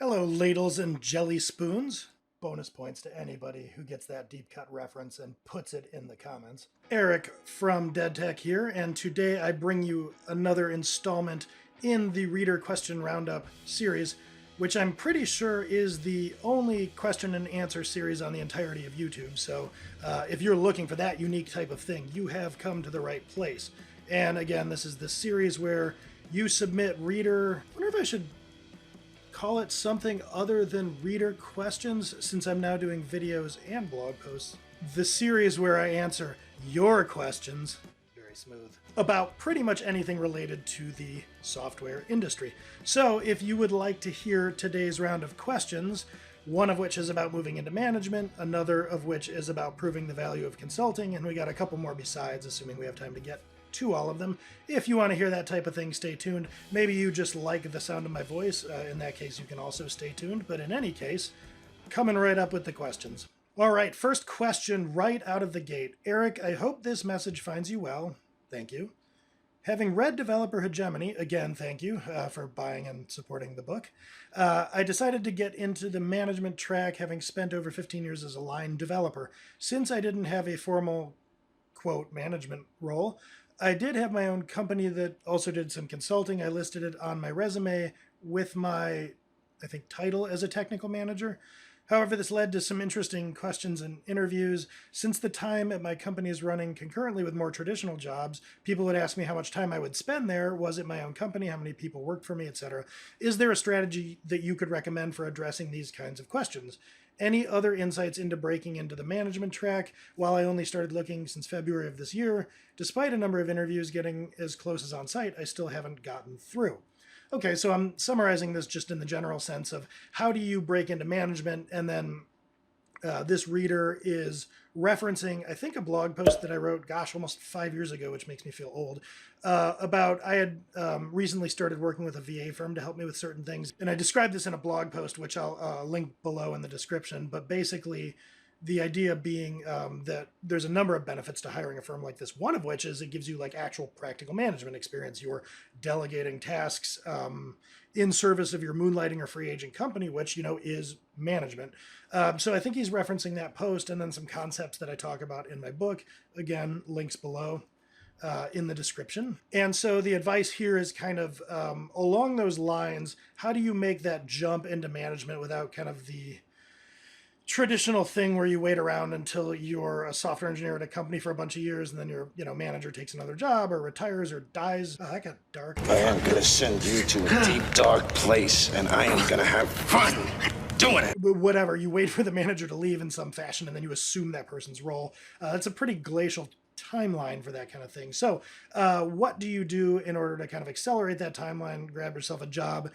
Hello, ladles and jelly spoons. Bonus points to anybody who gets that deep cut reference and puts it in the comments. Eric from Dead Tech here, and today I bring you another installment in the Reader Question Roundup series, which I'm pretty sure is the only question and answer series on the entirety of YouTube. So if you're looking for that unique type of thing, you have come to the right place. And again, this is the series where you submit reader. I wonder if I should call it something other than reader questions, since I'm now doing videos and blog posts. The series where I answer your questions, very smooth, about pretty much anything related to the software industry. So if you would like to hear today's round of questions, one of which is about moving into management, another of which is about proving the value of consulting, and we got a couple more besides, assuming we have time to get to all of them. If you want to hear that type of thing, stay tuned. Maybe you just like the sound of my voice. In that case, you can also stay tuned. But in any case, coming right up with the questions. All right, first question right out of the gate. Eric, I hope this message finds you well. Thank you. Having read Developer Hegemony, again, thank you for buying and supporting the book, I decided to get into the management track, having spent over 15 years as a line developer. Since I didn't have a formal, quote, management role, I did have my own company that also did some consulting. I listed it on my resume with my, I think, title as a technical manager. However, this led to some interesting questions and interviews. Since the time at my company is running concurrently with more traditional jobs, people would ask me how much time I would spend there. Was it my own company? How many people worked for me, etc.? Is there a strategy that you could recommend for addressing these kinds of questions? Any other insights into breaking into the management track? While I only started looking since February of this year, despite a number of interviews getting as close as on site, I still haven't gotten through. Okay, so I'm summarizing this just in the general sense of how do you break into management, and then this reader is referencing, I think, a blog post that I wrote, gosh, almost 5 years ago, which makes me feel old, about I had recently started working with a VA firm to help me with certain things. And I described this in a blog post, which I'll link below in the description. But basically, the idea being that there's a number of benefits to hiring a firm like this. One of which is it gives you like actual practical management experience. You're delegating tasks in service of your moonlighting or free agent company, which, you know, is management. So I think he's referencing that post and then some concepts that I talk about in my book. Again, links below in the description. And so the advice here is kind of along those lines. How do you make that jump into management without kind of the traditional thing where you wait around until you're a software engineer at a company for a bunch of years and then your manager takes another job or retires or dies? Oh, that got dark. I am going to send you to a deep, dark place, and I am going to have fun doing it. But whatever, you wait for the manager to leave in some fashion and then you assume that person's role. It's a pretty glacial timeline for that kind of thing. So what do you do in order to kind of accelerate that timeline, grab yourself a job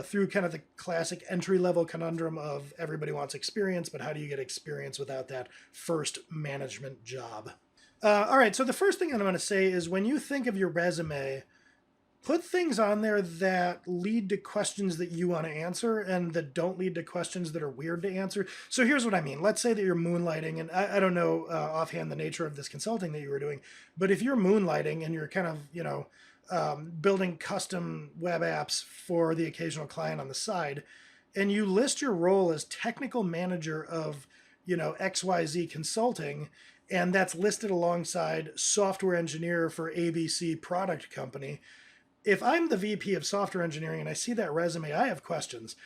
through kind of the classic entry-level conundrum of everybody wants experience, but how do you get experience without that first management job? All right, so the first thing I'm going to say is when you think of your resume, put things on there that lead to questions that you want to answer and that don't lead to questions that are weird to answer. So here's what I mean. Let's say that you're moonlighting, and I don't know offhand the nature of this consulting that you were doing, but if you're moonlighting and you're kind of, building custom web apps for the occasional client on the side, and you list your role as technical manager of, XYZ consulting, and that's listed alongside software engineer for ABC product company, if I'm the VP of software engineering and I see that resume, I have questions.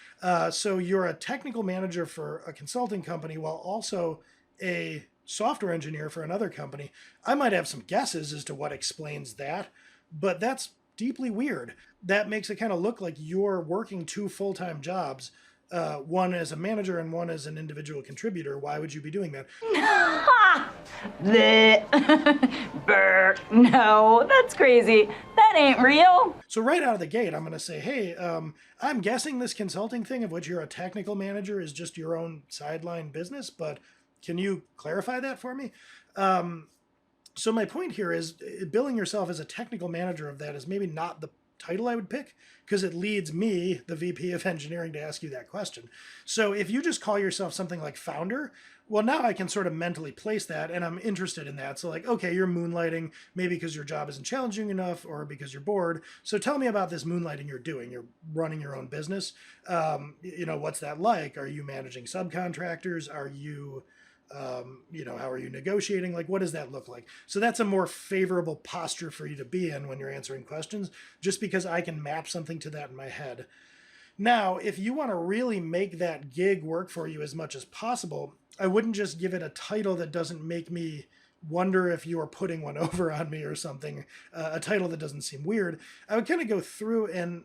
So you're a technical manager for a consulting company while also a software engineer for another company. I might have some guesses as to what explains that, but that's deeply weird. That makes it kind of look like you're working two full-time jobs, one as a manager and one as an individual contributor. Why would you be doing that? Brr. No, that's crazy. That ain't real. So right out of the gate, I'm going to say, hey, I'm guessing this consulting thing of which you're a technical manager is just your own sideline business, but can you clarify that for me? So my point here is billing yourself as a technical manager of that is maybe not the title I would pick, because it leads me, the VP of engineering, to ask you that question. So if you just call yourself something like founder, well, now I can sort of mentally place that, and I'm interested in that. So like, okay, you're moonlighting, maybe because your job isn't challenging enough or because you're bored. So tell me about this moonlighting you're doing. You're running your own business. What's that like? Are you managing subcontractors? Are you how are you negotiating? Like, what does that look like? So that's a more favorable posture for you to be in when you're answering questions, just because I can map something to that in my head. Now, if you want to really make that gig work for you as much as possible, I wouldn't just give it a title that doesn't make me wonder if you are putting one over on me or something, a title that doesn't seem weird. I would kind of go through and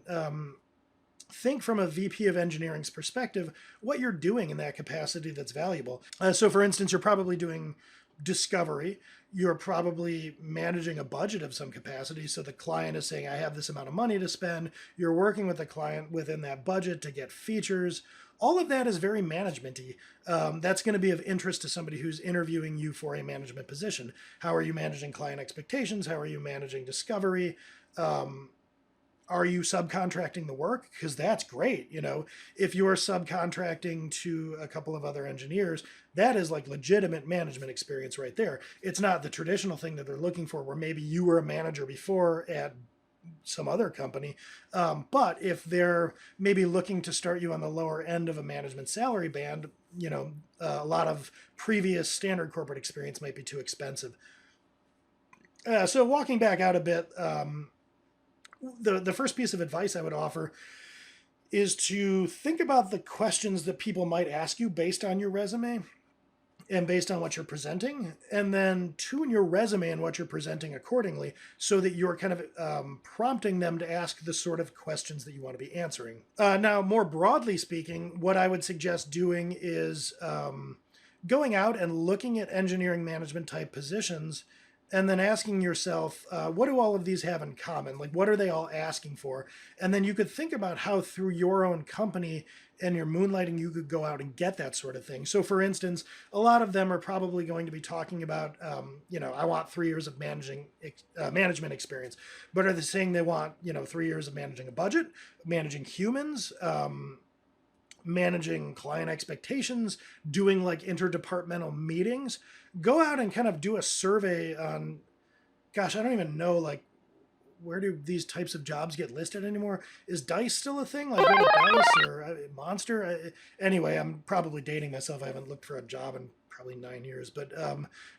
think from a VP of engineering's perspective what you're doing in that capacity that's valuable. So, for instance, you're probably doing discovery. You're probably managing a budget of some capacity. So the client is saying, I have this amount of money to spend. You're working with the client within that budget to get features. All of that is very management-y. That's going to be of interest to somebody who's interviewing you for a management position. How are you managing client expectations? How are you managing discovery? Are you subcontracting the work? Because that's great. If you're subcontracting to a couple of other engineers, that is like legitimate management experience right there. It's not the traditional thing that they're looking for, where maybe you were a manager before at some other company. But if they're maybe looking to start you on the lower end of a management salary band, a lot of previous standard corporate experience might be too expensive. So walking back out a bit, the first piece of advice I would offer is to think about the questions that people might ask you based on your resume and based on what you're presenting, and then tune your resume and what you're presenting accordingly so that you're kind of prompting them to ask the sort of questions that you want to be answering. Now, more broadly speaking, what I would suggest doing is going out and looking at engineering management type positions and then asking yourself, what do all of these have in common? Like, what are they all asking for? And then you could think about how through your own company and your moonlighting, you could go out and get that sort of thing. So for instance, a lot of them are probably going to be talking about, I want 3 years of management experience, but are they saying they want, 3 years of managing a budget, managing humans, managing client expectations, doing like interdepartmental meetings? Go out and kind of do a survey on, gosh, I don't even know, like, where do these types of jobs get listed anymore? Is DICE still a thing? Like, go to DICE or Monster? Anyway, I'm probably dating myself. I haven't looked for a job in probably 9 years, but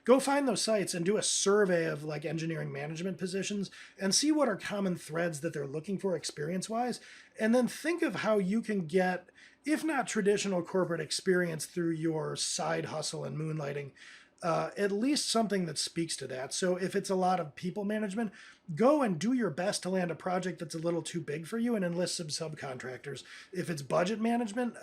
go find those sites and do a survey of like engineering management positions and see what are common threads that they're looking for experience-wise, and then think of how you can get, if not traditional corporate experience through your side hustle and moonlighting, at least something that speaks to that. So if it's a lot of people management, go and do your best to land a project that's a little too big for you and enlist some subcontractors. If it's budget management,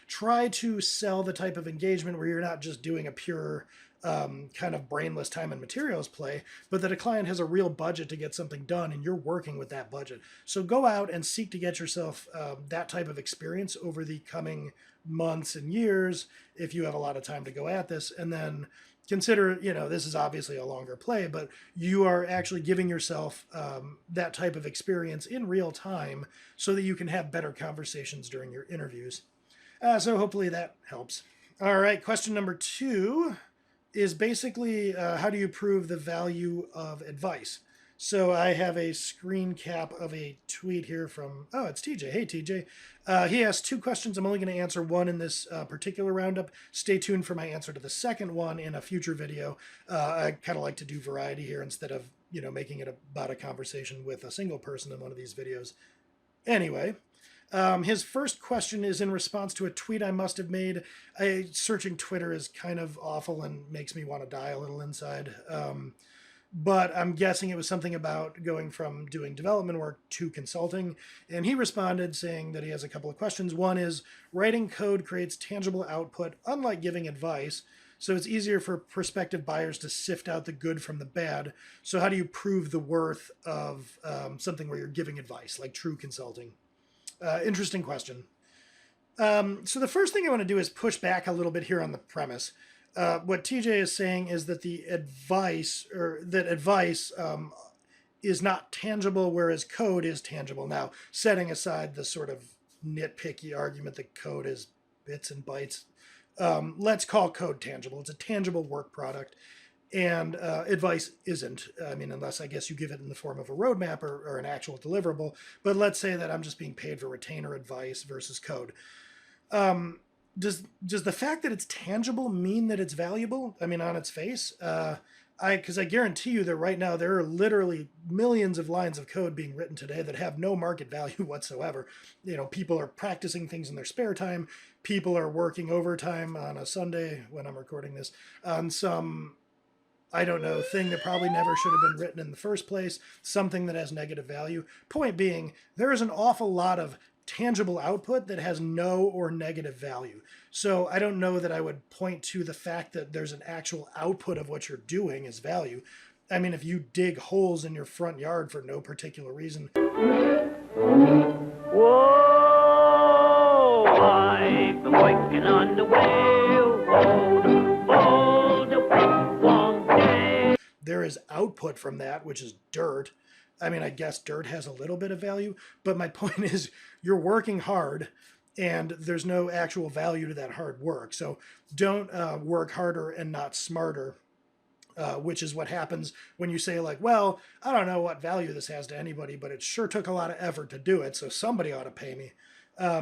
try to sell the type of engagement where you're not just doing a pure kind of brainless time and materials play, but that a client has a real budget to get something done and you're working with that budget. So go out and seek to get yourself that type of experience over the coming months and years if you have a lot of time to go at this. And then consider, this is obviously a longer play, but you are actually giving yourself that type of experience in real time so that you can have better conversations during your interviews. So hopefully that helps. All right, question number 2 is basically how do you prove the value of advice? So I have a screen cap of a tweet here from, it's TJ. Hey, TJ. He asked 2 questions. I'm only going to answer one in this particular roundup. Stay tuned for my answer to the second one in a future video. I kind of like to do variety here instead of, making it about a conversation with a single person in one of these videos. Anyway, his first question is in response to a tweet I must have made. Searching Twitter is kind of awful and makes me want to die a little inside. But I'm guessing it was something about going from doing development work to consulting. And he responded saying that he has a couple of questions. One is, writing code creates tangible output, unlike giving advice. So it's easier for prospective buyers to sift out the good from the bad. So how do you prove the worth of something where you're giving advice, like true consulting? Interesting question. So the first thing I want to do is push back a little bit here on the premise. What TJ is saying is that advice is not tangible, whereas code is tangible. Now, setting aside the sort of nitpicky argument that code is bits and bytes, let's call code tangible. It's a tangible work product, and advice isn't. I mean, unless I guess you give it in the form of a roadmap or an actual deliverable. But let's say that I'm just being paid for retainer advice versus code. Does the fact that it's tangible mean that it's valuable? I mean, on its face, because I guarantee you that right now there are literally millions of lines of code being written today that have no market value whatsoever. You know, people are practicing things in their spare time. People are working overtime on a Sunday when I'm recording this on some, I don't know, thing that probably never should have been written in the first place, something that has negative value. Point being, there is an awful lot of tangible output that has no or negative value. So I don't know that I would point to the fact that there's an actual output of what you're doing as value. I mean, if you dig holes in your front yard for no particular reason. Whoa, I've been working on the railroad all the long day. There is output from that, which is dirt. I mean, I guess dirt has a little bit of value, but my point is you're working hard and there's no actual value to that hard work. So don't work harder and not smarter, which is what happens when you say like, well, I don't know what value this has to anybody, but it sure took a lot of effort to do it. So somebody ought to pay me.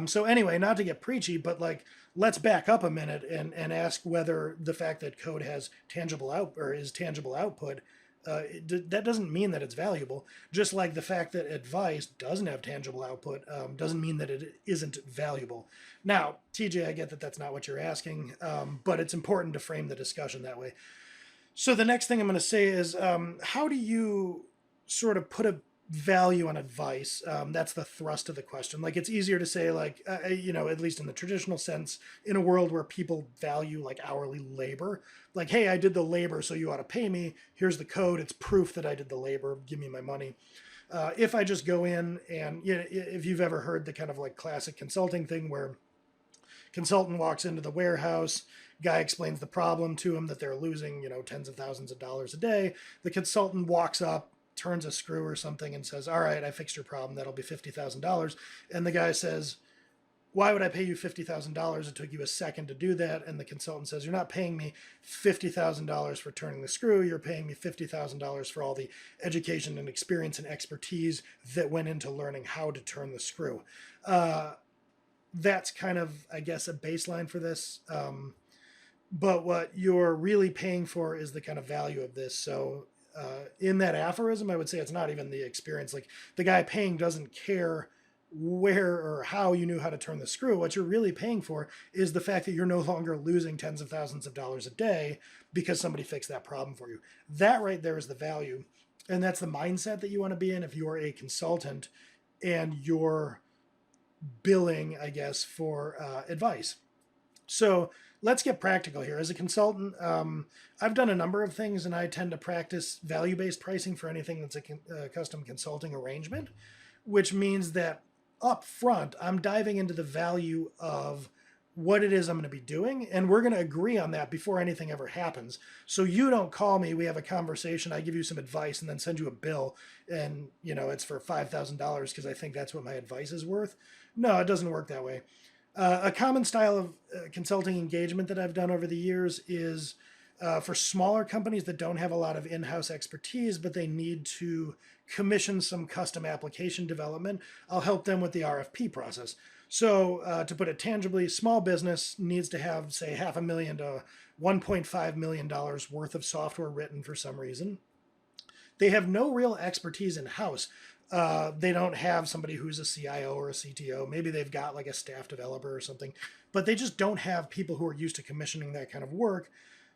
So anyway, not to get preachy, but like, let's back up a minute and ask whether the fact that code has tangible output, that doesn't mean that it's valuable. Just like the fact that advice doesn't have tangible output doesn't mean that it isn't valuable. Now, TJ, I get that that's not what you're asking, but it's important to frame the discussion that way. So the next thing I'm going to say is, how do you sort of put a value on advice? That's the thrust of the question. Like, it's easier to say, like, at least in the traditional sense, in a world where people value like hourly labor, like, hey, I did the labor, so you ought to pay me. Here's the code. It's proof that I did the labor. Give me my money. If I just go in and, if you've ever heard the kind of like classic consulting thing where consultant walks into the warehouse, guy explains the problem to him that they're losing, tens of thousands of dollars a day. The consultant walks up, turns a screw or something and says, all right, I fixed your problem. That'll be $50,000. And the guy says, why would I pay you $50,000? It took you a second to do that. And the consultant says, you're not paying me $50,000 for turning the screw. You're paying me $50,000 for all the education and experience and expertise that went into learning how to turn the screw. That's kind of, I guess, a baseline for this. But what you're really paying for is the kind of value of this. So in that aphorism, I would say it's not even the experience. Like, the guy paying doesn't care where or how you knew how to turn the screw. What you're really paying for is the fact that you're no longer losing tens of thousands of dollars a day because somebody fixed that problem for you. That right there is the value. And that's the mindset that you want to be in if you're a consultant and you're billing, I guess, for advice. So let's get practical here. As a consultant, I've done a number of things, and I tend to practice value-based pricing for anything that's a custom consulting arrangement, which means that up front, I'm diving into the value of what it is I'm going to be doing, and we're going to agree on that before anything ever happens. So you don't call me, we have a conversation, I give you some advice, and then send you a bill, and it's for $5,000 because I think that's what my advice is worth. No, it doesn't work that way. A common style of consulting engagement that I've done over the years is for smaller companies that don't have a lot of in-house expertise, but they need to commission some custom application development. I'll help them with the RFP process. So to put it tangibly, small business needs to have, say, $500,000 to $1.5 million worth of software written for some reason. They have no real expertise in-house. They don't have somebody who's a CIO or a CTO. Maybe they've got like a staff developer or something, but they just don't have people who are used to commissioning that kind of work.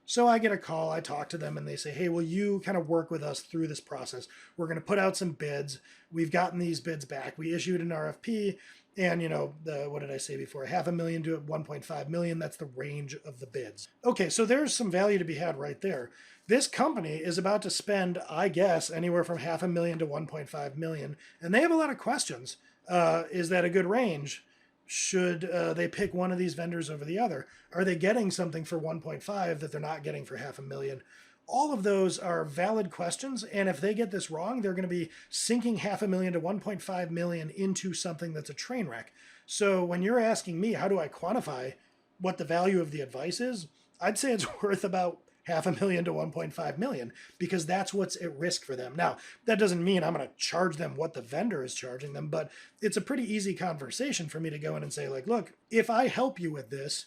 So I get a call, I talk to them, and they say, hey, will you kind of work with us through this process? We're going to put out some bids. We've gotten these bids back. We issued an RFP, and what did I say before? $500,000 to $1.5 million. That's the range of the bids. Okay, so there's some value to be had right there. This company is about to spend, I guess, anywhere from $500,000 to $1.5 million, and they have a lot of questions. Is that a good range? Should they pick one of these vendors over the other? Are they getting something for 1.5 that they're not getting for $500,000? All of those are valid questions, and if they get this wrong, they're going to be sinking $500,000 to $1.5 million into something that's a train wreck. So when you're asking me, how do I quantify what the value of the advice is, I'd say it's worth about $500,000 to $1.5 million, because that's what's at risk for them. Now, that doesn't mean I'm going to charge them what the vendor is charging them, but it's a pretty easy conversation for me to go in and say, like, look, if I help you with this,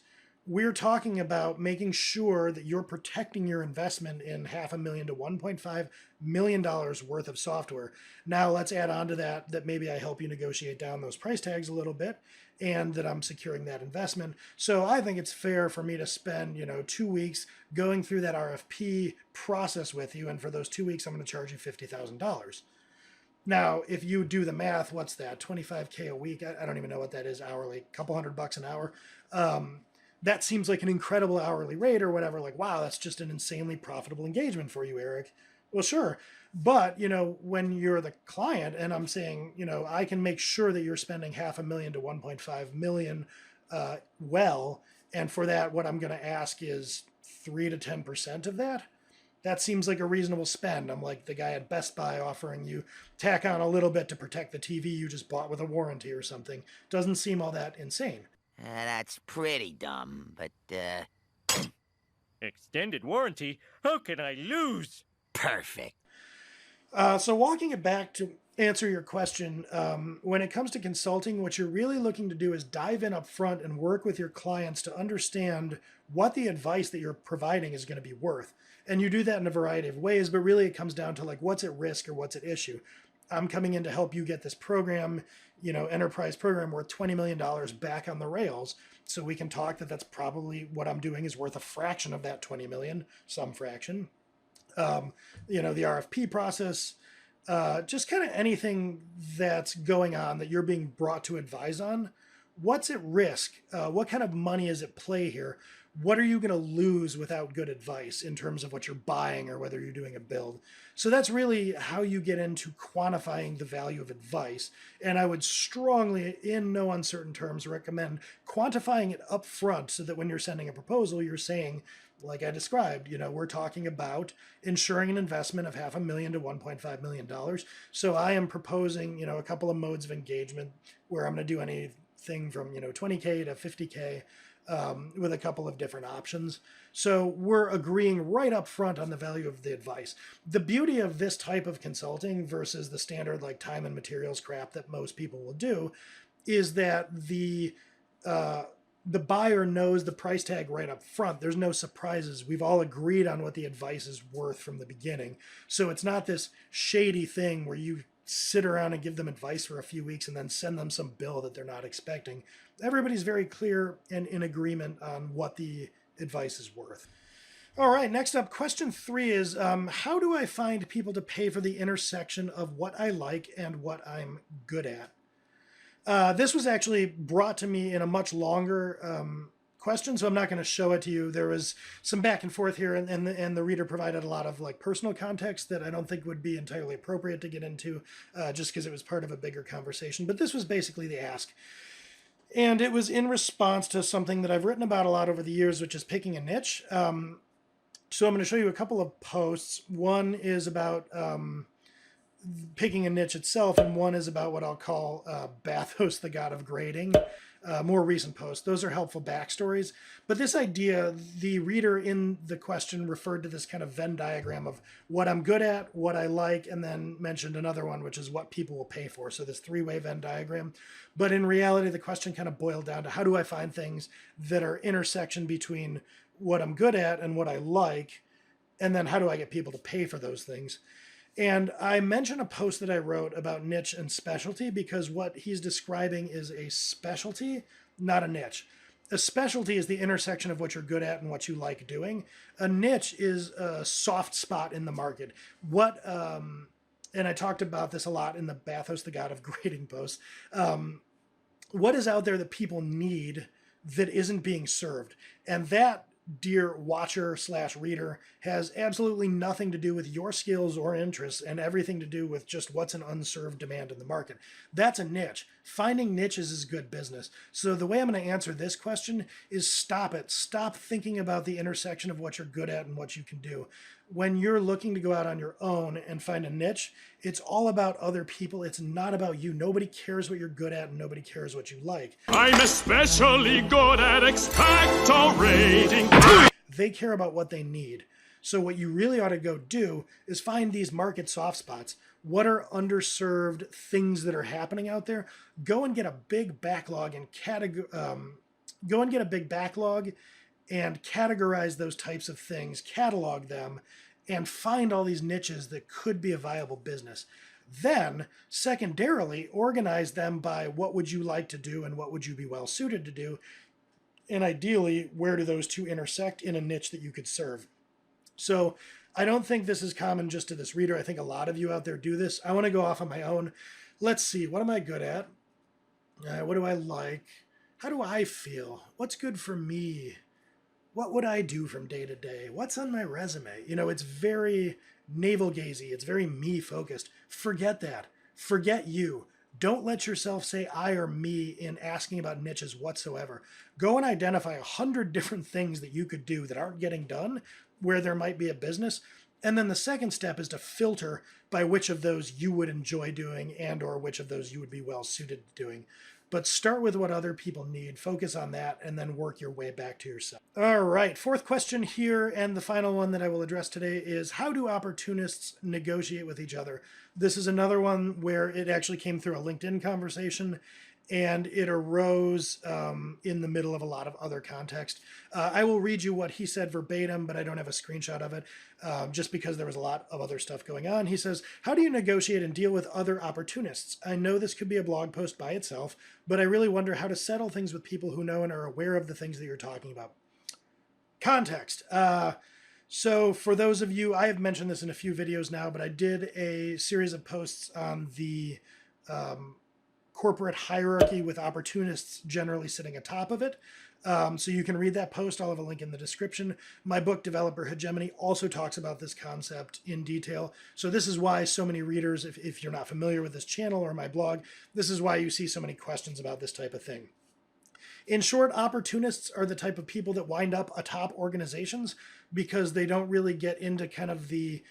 we're talking about making sure that you're protecting your investment in $500,000 to $1.5 million worth of software. Now let's add on to that maybe I help you negotiate down those price tags a little bit, and that I'm securing that investment. So I think it's fair for me to spend, 2 weeks going through that RFP process with you. And for those 2 weeks, I'm going to charge you $50,000. Now, if you do the math, what's that? $25K a week? I don't even know what that is hourly, a couple $100 an hour. That seems like an incredible hourly rate or whatever. Like, wow, that's just an insanely profitable engagement for you, Eric. Well, sure. But, when you're the client and I'm saying, I can make sure that you're spending $500,000 to $1.5 million well, and for that, what I'm going to ask is 3 to 10% of that. That seems like a reasonable spend. I'm like the guy at Best Buy offering you tack on a little bit to protect the TV you just bought with a warranty or something. Doesn't seem all that insane. That's pretty dumb, but, Extended warranty? How can I lose? perfect. So walking it back to answer your question, when it comes to consulting, what you're really looking to do is dive in up front and work with your clients to understand what the advice that you're providing is going to be worth. And you do that in a variety of ways, but really it comes down to like what's at risk or what's at issue. I'm coming in to help you get this program, enterprise program worth $20 million back on the rails. So we can talk that's probably what I'm doing is worth a fraction of that 20 million, some fraction. The RFP process, just kind of anything that's going on that you're being brought to advise on. What's at risk? What kind of money is at play here? What are you going to lose without good advice in terms of what you're buying or whether you're doing a build? So that's really how you get into quantifying the value of advice. And I would strongly, in no uncertain terms, recommend quantifying it up front so that when you're sending a proposal, you're saying, like I described, we're talking about ensuring an investment of $500,000 to $1.5 million. So I am proposing, a couple of modes of engagement where I'm going to do anything from, 20K to 50K. With a couple of different options. So we're agreeing right up front on the value of the advice. The beauty of this type of consulting versus the standard like time and materials crap that most people will do is that the buyer knows the price tag right up front. There's no surprises. We've all agreed on what the advice is worth from the beginning. So it's not this shady thing where you sit around and give them advice for a few weeks and then send them some bill that they're not expecting. Everybody's very clear and in agreement on what the advice is worth. All right, next up, question 3 is, how do I find people to pay for the intersection of what I like and what I'm good at? This was actually brought to me in a much longer question, so I'm not going to show it to you. There was some back and forth here, and the reader provided a lot of like personal context that I don't think would be entirely appropriate to get into, just because it was part of a bigger conversation. But this was basically the ask. And it was in response to something that I've written about a lot over the years, which is picking a niche. So I'm going to show you a couple of posts. One is about picking a niche itself, and one is about what I'll call Bathos, the god of grading. More recent posts. Those are helpful backstories. But this idea, the reader in the question referred to this kind of Venn diagram of what I'm good at, what I like, and then mentioned another one, which is what people will pay for. So this 3-way Venn diagram. But in reality, the question kind of boiled down to how do I find things that are intersection between what I'm good at and what I like, and then how do I get people to pay for those things? And I mentioned a post that I wrote about niche and specialty because what he's describing is a specialty, not a niche. A specialty is the intersection of what you're good at and what you like doing. A niche is a soft spot in the market. And I talked about this a lot in the Bathos, the God of Grading post. What is out there that people need that isn't being served? And that, dear watcher / reader, has absolutely nothing to do with your skills or interests and everything to do with just what's an unserved demand in the market. That's a niche. Finding niches is good business. So the way I'm going to answer this question is stop it. Stop thinking about the intersection of what you're good at and what you can do. when you're looking to go out on your own and find a niche, it's all about other people. It's not about you. Nobody cares what you're good at and nobody cares what you like. I'm especially good at expectorating. They care about what they need. So what you really ought to go do is find these market soft spots. What are underserved things that are happening out there? Go and get a big backlog and categorize those types of things, catalog them, and find all these niches that could be a viable business. Then, secondarily, organize them by what would you like to do and what would you be well suited to do, and ideally, where do those two intersect in a niche that you could serve. So I don't think this is common just to this reader. I think a lot of you out there do this. I want to go off on my own. Let's see, what am I good at? What do I like? How do I feel? What's good for me? What would I do from day to day? What's on my resume? You know, it's very navel-gazy. It's very me-focused. Forget that. Forget you. Don't let yourself say I or me in asking about niches whatsoever. Go and identify 100 different things that you could do that aren't getting done where there might be a business. And then the second step is to filter by which of those you would enjoy doing and or which of those you would be well suited to doing. But start with what other people need, focus on that, and then work your way back to yourself. All right, fourth question here, and the final one that I will address today is, how do opportunists negotiate with each other? This is another one where it actually came through a LinkedIn conversation, and it arose in the middle of a lot of other context. I will read you what he said verbatim, but I don't have a screenshot of it, just because there was a lot of other stuff going on. He says, how do you negotiate and deal with other opportunists? I know this could be a blog post by itself, but I really wonder how to settle things with people who know and are aware of the things that you're talking about. Context. So for those of you, I have mentioned this in a few videos now, but I did a series of posts on the corporate hierarchy with opportunists generally sitting atop of it. So you can read that post. I'll have a link in the description. My book, Developer Hegemony, also talks about this concept in detail. So this is why so many readers, if you're not familiar with this channel or my blog, this is why you see so many questions about this type of thing. In short, opportunists are the type of people that wind up atop organizations because they don't really get into kind of the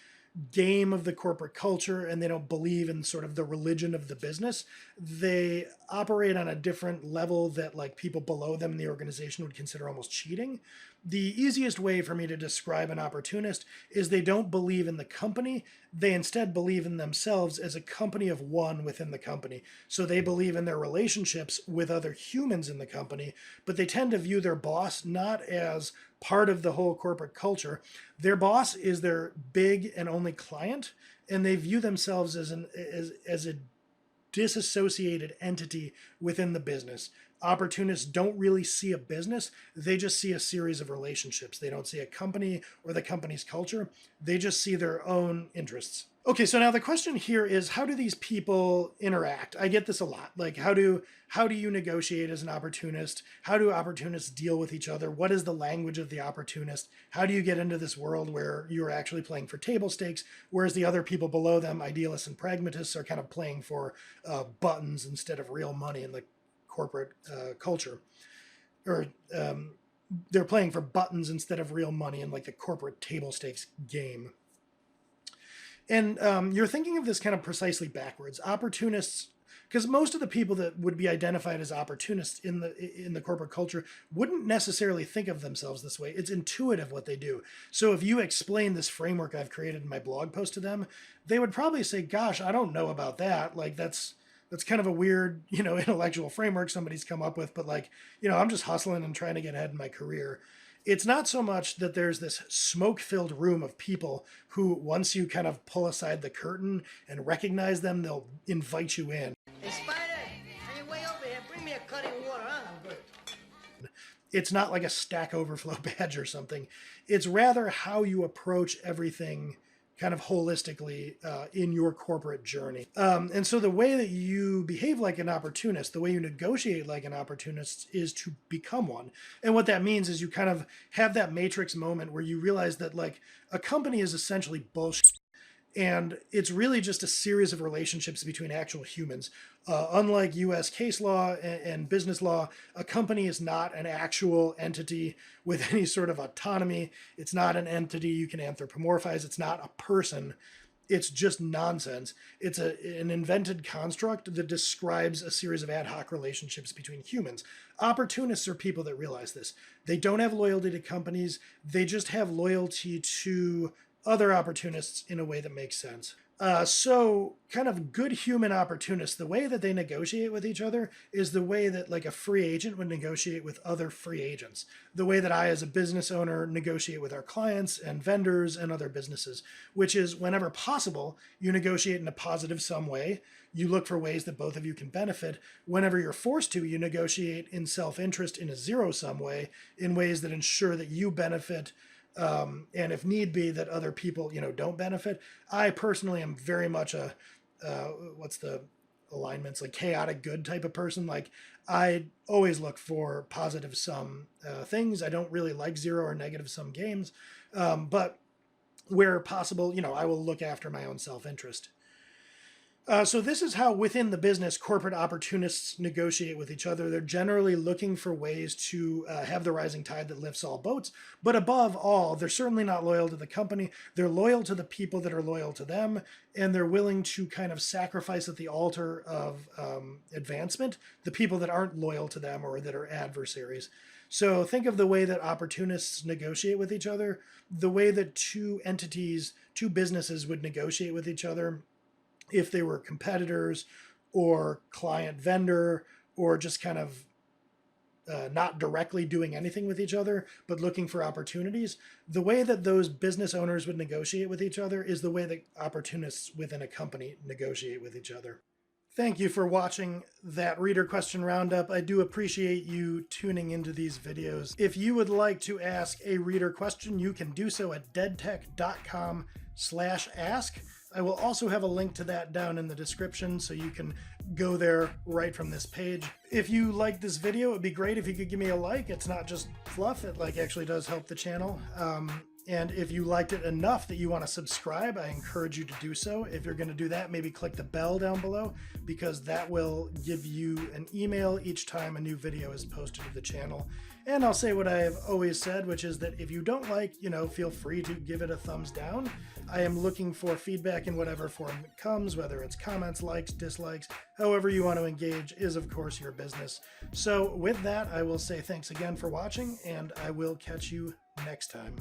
game of the corporate culture and they don't believe in sort of the religion of the business. They operate on a different level that like people below them in the organization would consider almost cheating. The easiest way for me to describe an opportunist is they don't believe in the company. They instead believe in themselves as a company of one within the company. So they believe in their relationships with other humans in the company, but they tend to view their boss not as part of the whole corporate culture. Their boss is their big and only client, and they view themselves as a disassociated entity within the business. Opportunists don't really see a business. They just see a series of relationships. They don't see a company or the company's culture. They just see their own interests. Okay, so now the question here is, how do these people interact? I get this a lot. Like, how do you negotiate as an opportunist? How do opportunists deal with each other? What is the language of the opportunist? How do you get into this world where you're actually playing for table stakes, whereas the other people below them, idealists and pragmatists, are kind of playing for buttons instead of real money in the corporate culture, or they're playing for buttons instead of real money in like the corporate table stakes game. And you're thinking of this kind of precisely backwards. Opportunists, because most of the people that would be identified as opportunists in the corporate culture wouldn't necessarily think of themselves this way. It's intuitive what they do. So if you explain this framework I've created in my blog post to them, they would probably say, gosh, I don't know about that. Like that's kind of a weird, intellectual framework somebody's come up with, but like, I'm just hustling and trying to get ahead in my career. It's not so much that there's this smoke-filled room of people who, once you kind of pull aside the curtain and recognize them, they'll invite you in. Hey, Spider, on your way over here, bring me a cutting water, huh? I'm good. It's not like a Stack Overflow badge or something. It's rather how you approach everything kind of holistically in your corporate journey. And so the way that you behave like an opportunist, the way you negotiate like an opportunist, is to become one. And what that means is you kind of have that matrix moment where you realize that like a company is essentially bullshit. And it's really just a series of relationships between actual humans. Unlike US case law and business law, a company is not an actual entity with any sort of autonomy. It's not an entity you can anthropomorphize. It's not a person. It's just nonsense. It's an invented construct that describes a series of ad hoc relationships between humans. Opportunists are people that realize this. They don't have loyalty to companies. They just have loyalty to other opportunists in a way that makes sense. So kind of good human opportunists, the way that they negotiate with each other is the way that like a free agent would negotiate with other free agents. The way that I, as a business owner, negotiate with our clients and vendors and other businesses, which is whenever possible, you negotiate in a positive sum way. You look for ways that both of you can benefit. Whenever you're forced to, you negotiate in self-interest in a zero-sum way, in ways that ensure that you benefit, and if need be, that other people, don't benefit. I personally am very much a, what's the alignments, like chaotic good type of person. Like I always look for positive sum things. I don't really like zero or negative sum games. But where possible, I will look after my own self-interest. So this is how within the business corporate opportunists negotiate with each other. They're generally looking for ways to have the rising tide that lifts all boats. But above all, they're certainly not loyal to the company. They're loyal to the people that are loyal to them. And they're willing to kind of sacrifice at the altar of advancement the people that aren't loyal to them or that are adversaries. So think of the way that opportunists negotiate with each other, the way that two businesses would negotiate with each other if they were competitors or client vendor, or just kind of not directly doing anything with each other, but looking for opportunities. The way that those business owners would negotiate with each other is the way that opportunists within a company negotiate with each other. Thank you for watching that reader question roundup. I do appreciate you tuning into these videos. If you would like to ask a reader question, you can do so at deadtech.com/ask. I will also have a link to that down in the description, so you can go there right from this page. If you like this video, it'd be great if you could give me a like. It's not just fluff, it actually does help the channel. And if you liked it enough that you want to subscribe, I encourage you to do so. If you're going to do that, maybe click the bell down below, because that will give you an email each time a new video is posted to the channel. And I'll say what I have always said, which is that if you don't like, feel free to give it a thumbs down. I am looking for feedback in whatever form it comes, whether it's comments, likes, dislikes, however you want to engage is of course your business. So with that, I will say thanks again for watching, and I will catch you next time.